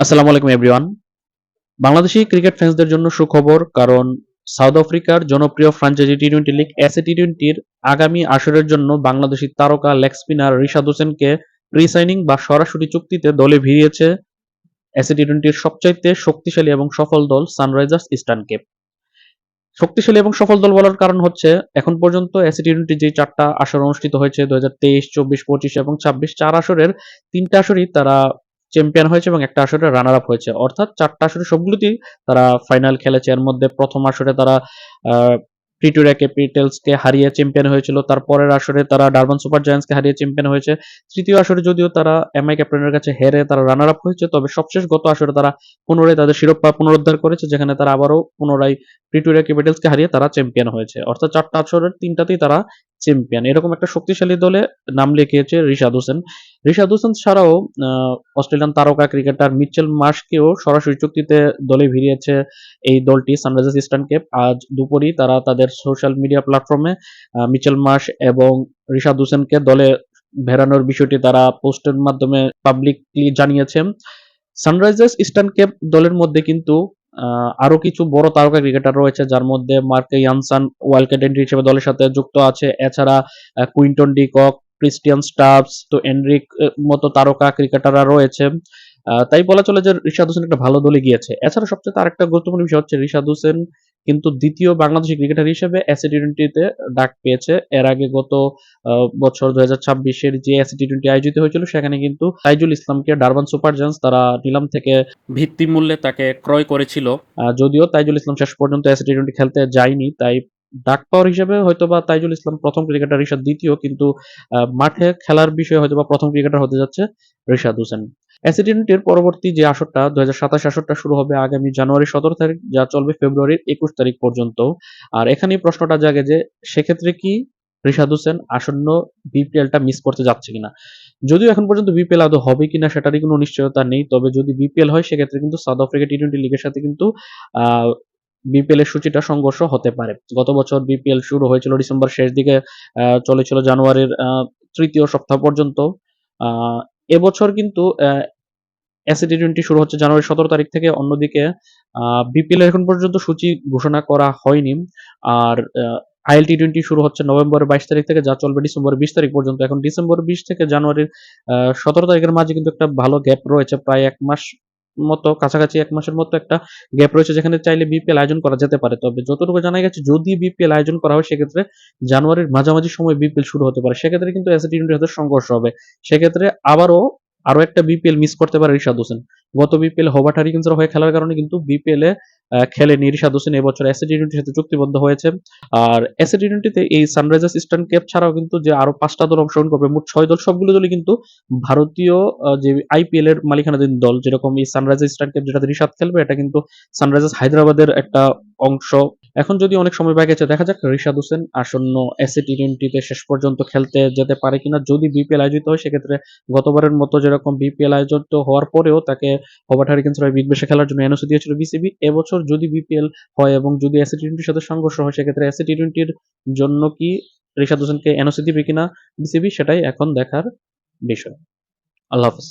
আসসালামু আলাইকুম everyone. Bangladeshi cricket ফ্যান্সদের জন্য সুখবর, কারণ সাউথ আফ্রিকার জনপ্রিয় ফ্র্যাঞ্চাইজি টি-টোয়েন্টি লিগ এসএ টি-টোয়েন্টির আগামী আসরের জন্য বাংলাদেশি তারকা লেগ স্পিনার রিশাদ হোসেনকে প্রি-সাইনিং বা সরাসরি চুক্তিতে দলে ভিড়িয়েছে এসএ টি-টোয়েন্টির সবচাইতে শক্তিশালী এবং সফল দল সানরাইজার্স ইস্টার্ন কেপ। শক্তিশালী এবং সফল দল বলার কারণ হচ্ছে এখন পর্যন্ত এসএ টি-টোয়েন্টি যে ৪টা আসর অনুষ্ঠিত হয়েছে ২০২৩, ২৪, ২৫ এবং ২৬, ৪ আসরের ৩টা আসরই তারা চ্যাম্পিয়ন হয়েছে এবং একটা আসরে রানার আপ হয়েছে। অর্থাৎ ৪টা আসরে সবগুলোতেই তারা ফাইনাল খেলেছে। এর মধ্যে প্রথম আসরে তারা আ প্রিটোরিয়া ক্যাপিটালসকে হারিয়ে চ্যাম্পিয়ন হয়েছিল। তারপরের আসরে তারা ডারবান সুপার জায়ান্টসকে হারিয়ে চ্যাম্পিয়ন হয়েছে। তৃতীয় আসরে যদিও তারা এমআই ক্যাপ্টেনের কাছে হেরে তারা রানার আপ হয়েছে, তবে সবশেষ গত আসরে তারা পুনরায় তাদের শিরোপা পুনরুদ্ধার করেছে, যেখানে তারা আবারও পুনরায় প্রিটোরিয়া ক্যাপিটালসকে হারিয়ে তারা চ্যাম্পিয়ন হয়েছে। অর্থাৎ ৪টা আসরের ৩টাতেই তারা চ্যাম্পিয়ন। এরকম একটা শক্তিশালী দলে নাম লিখিয়েছে রিশাদ হোসেন। রিশাদ হোসেন ছাড়াও অস্ট্রেলিয়ান তারকা ক্রিকেটার মিচেল মার্শকেও সরাসরি চুক্তিতে দলে ভিড়িয়েছে এই দলটি সানরাইজার্স ইস্টার্ন কেপ। আজ দুপুরেই তারা তাদের সোশ্যাল মিডিয়া প্ল্যাটফর্মে মিচেল মার্শ এবং রিশাদ হোসেনকে দলে ভেড়ানোর বিষয়টি তারা পোস্টের মাধ্যমে পাবলিকলি জানিয়েছেন। সানরাইজার্স ইস্টার্ন কেপ দলের মধ্যে কিন্তু আরো কিছু বড় তারকা ক্রিকেটার রয়েছে, যার মধ্যে Marco Jansen wild card entry হিসেবে দলের সাথে যুক্ত আছে। এছাড়া Quinton de Kock, Tristan Stubbs, তো এনরিক মতো তারকা ক্রিকেটাররা রয়েছে। তাই বলা চলে যে রিশাদ হোসেন একটা ভালো দলে গিয়েছে। এছাড়া সবচেয়ে আরেকটা গুরুত্বপূর্ণ বিষয় হচ্ছে রিশাদ হোসেন কিন্তু দ্বিতীয় বাংলাদেশি ক্রিকেটার হিসেবে এসএ টি-টোয়েন্টিতে ডাক পেয়েছে। এর আগে গত বছর ২০২৬-এর যে এসএ টি-টোয়েন্টি আয়োজিত হয়েছিল সেখানে কিন্তু তাইজুল ইসলামকে ডারবান সুপার জায়ান্টস তারা নিলাম থেকে ভিত্তি মূল্যে তাকে ক্রয় করেছিল। যদিও তাইজুল ইসলাম শেষ পর্যন্ত এসএ টি-টোয়েন্টি খেলতে যায়নি, তাই ডাক পাওয়ার হিসেবে হয়তোবা তাইজুল ইসলাম প্রথম ক্রিকেটার, রিশাদ দ্বিতীয়, কিন্তু মাঠে খেলার বিষয়ে হয়তোবা প্রথম ক্রিকেটার হতে যাচ্ছে রিশাদ হোসেন। এসএ টি-টোয়েন্টির পরবর্তী যে আসরটা ২০২৭ আসরটা শুরু হবে আগামী জানুয়ারি ১৭ তারিখ, যা চলবে ফেব্রুয়ারির ২১ তারিখ পর্যন্ত। আর এখানেই প্রশ্নটা জাগে যে সেক্ষেত্রে কি রিশাদ হোসেন আসন্ন বিপিএলটা মিস করতে যাচ্ছে কিনা। যদিও এখন পর্যন্ত বিপিএল আদৌ হবে কিনা সেটারই কোনো নিশ্চয়তা নেই, তবে যদি বিপিএল হয় সেক্ষেত্রে কিন্তু সাউথ আফ্রিকা টি-টোয়েন্টি লিগের সাথে কিন্তু আহ বিপিএল এর সূচিটা সংঘর্ষ হতে পারে। গত বছর বিপিএল শুরু হয়েছিল ডিসেম্বর শেষ দিকে, চলেছিল জানুয়ারির তৃতীয় সপ্তাহ পর্যন্ত। আহ এবছর কিন্তু এসএ টি-টোয়েন্টি শুরু হচ্ছে জানুয়ারি ১৭ তারিখ থেকে। অন্যদিকে বিপিএল এখন পর্যন্ত সূচি ঘোষণা করা হয়নি। আর আইএল টি-টোয়েন্টি শুরু হচ্ছে নভেম্বরের ২২ তারিখ থেকে, যা চলবে ডিসেম্বরের ২০ তারিখ পর্যন্ত। এখন ডিসেম্বর ২০ থেকে জানুয়ারির ১৭ তারিখের মাঝে কিন্তু একটা ভালো গ্যাপ রয়েছে, প্রায় ১ মাস মতো, কাছাকাছি ১ মাসের মতো একটা গ্যাপ রয়েছে, যেখানে চাইলে বিপিএল আয়োজন করা যেতে পারে। তবে যতটুকু জানা গেছে যদি বিপিএল আয়োজন করা হয় সেক্ষেত্রে জানুয়ারির মাঝামাঝি সময়ে বিপিএল শুরু হতে পারে। সেক্ষেত্রে কিন্তু এসএ টি-টোয়েন্টির সাথে সংঘর্ষ হবে। সেক্ষেত্রে আরো একটা বিপিএল মিস করতে পারে রিশাদ হোসেন। গত বিপিএল হোবার্ট হারিকেন্সের হয়ে খেলার কারণে কিন্তু বিপিএল এ খেলেনি রিশাদ হোসেন। এবছর এসএ টি-টোয়েন্টির সাথে চুক্তিবদ্ধ হয়েছে। আর এসএ টি-টোয়েন্টিতে এই সানরাইজার্স ইস্টার্ন কেপ ছাড়াও কিন্তু যে আরো ৫টা দল অংশগ্রহণ করবে, মোট ৬ দল, সবগুলো দলই কিন্তু ভারতীয় যে আইপিএল এর মালিকানাধীন দল। যেরকম এই সানরাইজার্স ইস্টার্ন কেপ যেটাতে রিশাদ খেলবে, এটা কিন্তু সানরাইজার্স হায়দ্রাবাদের একটা অংশ। এখন যদি অনেক সময় বাকি আছে, দেখা যাক রিশাদ হোসেন আসন্ন এসএ টি-টোয়েন্টিতে শেষ পর্যন্ত খেলতে যেতে পারে কিনা। যদি বিপিএল আয়োজিত হয় সেক্ষেত্রে গতবারের মতো যেরকম বিপিএল আয়োজিত হওয়ার পরেও তাকে হোবার্ট হারিকেন্সের হয়ে বিগ ব্যাশে খেলার জন্য এনওসি দিয়েছিল বিসিবি। এবছর যদি বিপিএল হয় এবং যদি এসএ টি-টোয়েন্টির সাথে সংঘর্ষ হয় সেক্ষেত্রে এসএ টি-টোয়েন্টির জন্য কি রিশাদ হোসেনকে এনওসি দিবে কিনা বিসিবি, সেটাই এখন দেখার বিষয়। আল্লাহ হাফেজ।